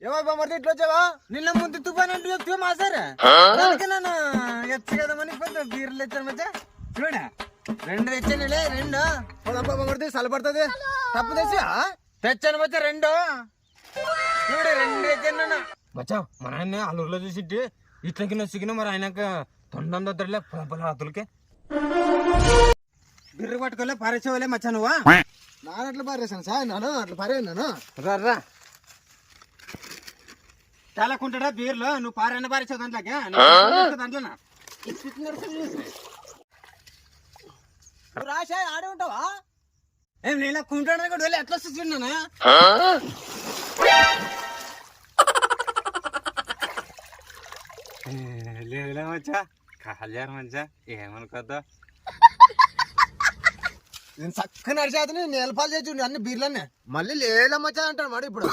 ఏమో బామర్ది ఇట్లా వచ్చావా? నిన్న ముందు తుఫాన్ అంటే చెప్తే మాసారా నన్ను ఎచ్చు కదమని కొంచెం బీర్లు తెచ్చాను మధ్య చూడ 2 తెచ్చానులే 2 పోదమ్మా బామర్ది సలపడుతుంది తప్పు తెచ్చాను మధ్య 2 చూడు 2 తెచ్చాను మచ్చా మన ఆయన అల్లూరులో చూసి ఇట్లా కింద సిగిన మరి ఆయనక తొండందో తరలే పొల అతులకే బిర్రు పట్టుకోలే పారేసేవాలే మచ్చా నువ్వా నాన్న అట్లా పారేసాను సార్ నాను అట్లా పారేనాను రా చాలా కుంటాడా బీర్లో నువ్వు పారైన పారేసావు దాంట్లోకే దాంట్లో రాశా ఆడే ఉంటావా ఏం నేను కుంటాడా కూడా వెళ్ళి ఎట్లా చూస్తున్నానా లేదులే మచ్చా కాలేరు మంచా ఏమనుకోద్దా నేను చక్కగా నడిచేత నేను నేలపాలు చేసి అన్ని బీర్లన్నీ మళ్ళీ లేలా మచ్చా అంటాను వాడు ఇప్పుడు